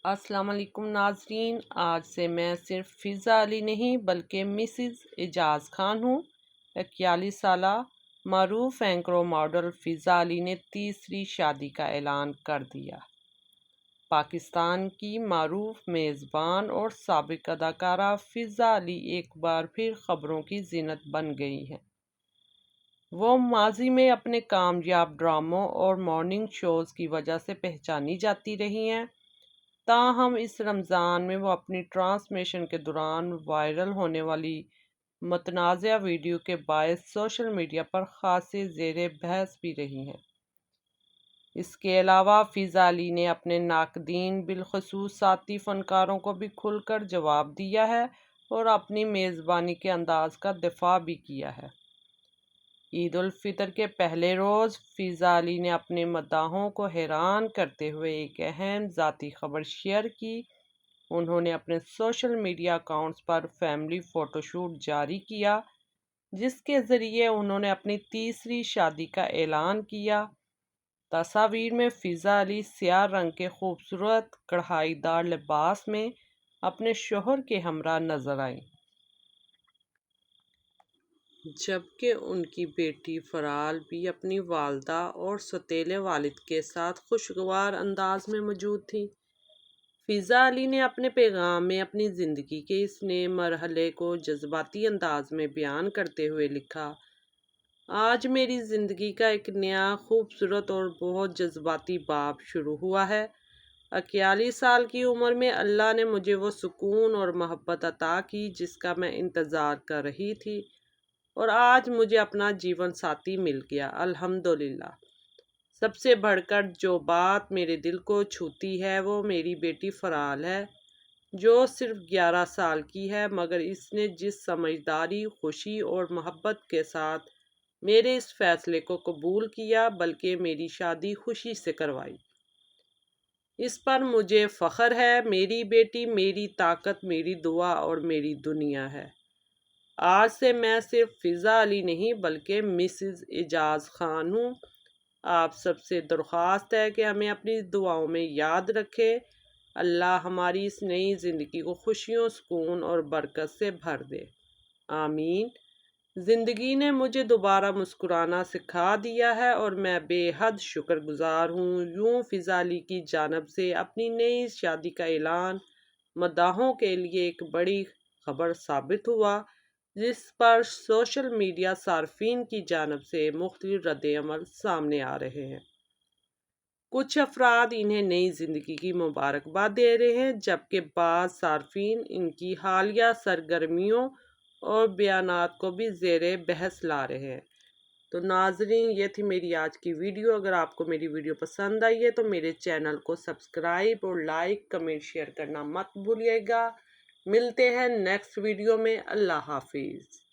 السلام علیکم ناظرین، آج سے میں صرف فضا علی نہیں بلکہ مسز اعجاز خان ہوں۔ 41 سالہ معروف اینکر و ماڈل فضا علی نے تیسری شادی کا اعلان کر دیا۔ پاکستان کی معروف میزبان اور سابق اداکارہ فضا علی ایک بار پھر خبروں کی زینت بن گئی ہیں۔ وہ ماضی میں اپنے کامیاب ڈراموں اور مارننگ شوز کی وجہ سے پہچانی جاتی رہی ہیں، تاہم اس رمضان میں وہ اپنی ٹرانسمیشن کے دوران وائرل ہونے والی متنازعہ ویڈیو کے باعث سوشل میڈیا پر خاصے زیر بحث بھی رہی ہیں۔ اس کے علاوہ فضا علی نے اپنے ناقدین بالخصوص ساتھی فنکاروں کو بھی کھل کر جواب دیا ہے اور اپنی میزبانی کے انداز کا دفاع بھی کیا ہے۔ عید الفطر کے پہلے روز فضا علی نے اپنے مداحوں کو حیران کرتے ہوئے ایک اہم ذاتی خبر شیئر کی۔ انہوں نے اپنے سوشل میڈیا اکاؤنٹس پر فیملی فوٹو شوٹ جاری کیا، جس کے ذریعے انہوں نے اپنی تیسری شادی کا اعلان کیا۔ تصاویر میں فضا علی سیاہ رنگ کے خوبصورت کڑھائی دار لباس میں اپنے شوہر کے ہمراہ نظر آئیں، جبکہ ان کی بیٹی فرال بھی اپنی والدہ اور سوتیلے والد کے ساتھ خوشگوار انداز میں موجود تھیں۔ فضا علی نے اپنے پیغام میں اپنی زندگی کے اس نئے مرحلے کو جذباتی انداز میں بیان کرتے ہوئے لکھا: آج میری زندگی کا ایک نیا، خوبصورت اور بہت جذباتی باب شروع ہوا ہے۔ 41 سال کی عمر میں اللہ نے مجھے وہ سکون اور محبت عطا کی جس کا میں انتظار کر رہی تھی، اور آج مجھے اپنا جیون ساتھی مل گیا، الحمدللہ۔ سب سے بڑھ کر جو بات میرے دل کو چھوتی ہے وہ میری بیٹی فرال ہے، جو صرف 11 سال کی ہے، مگر اس نے جس سمجھداری، خوشی اور محبت کے ساتھ میرے اس فیصلے کو قبول کیا، بلکہ میری شادی خوشی سے کروائی، اس پر مجھے فخر ہے۔ میری بیٹی میری طاقت، میری دعا اور میری دنیا ہے۔ آج سے میں صرف فضا علی نہیں بلکہ مسز اعجاز خان ہوں۔ آپ سب سے درخواست ہے کہ ہمیں اپنی دعاؤں میں یاد رکھے۔ اللہ ہماری اس نئی زندگی کو خوشیوں، سکون اور برکت سے بھر دے، آمین۔ زندگی نے مجھے دوبارہ مسکرانا سکھا دیا ہے اور میں بے حد شکر گزار ہوں۔ یوں فضا علی کی جانب سے اپنی نئی شادی کا اعلان مداحوں کے لیے ایک بڑی خبر ثابت ہوا، جس پر سوشل میڈیا صارفین کی جانب سے مختلف رد عمل سامنے آ رہے ہیں۔ کچھ افراد انہیں نئی زندگی کی مبارکباد دے رہے ہیں، جبکہ بعض صارفین ان کی حالیہ سرگرمیوں اور بیانات کو بھی زیر بحث لا رہے ہیں۔ تو ناظرین، یہ تھی میری آج کی ویڈیو۔ اگر آپ کو میری ویڈیو پسند آئی ہے تو میرے چینل کو سبسکرائب اور لائک، کمنٹ، شیئر کرنا مت بھولیے گا۔ ملتے ہیں نیکسٹ ویڈیو میں۔ اللہ حافظ۔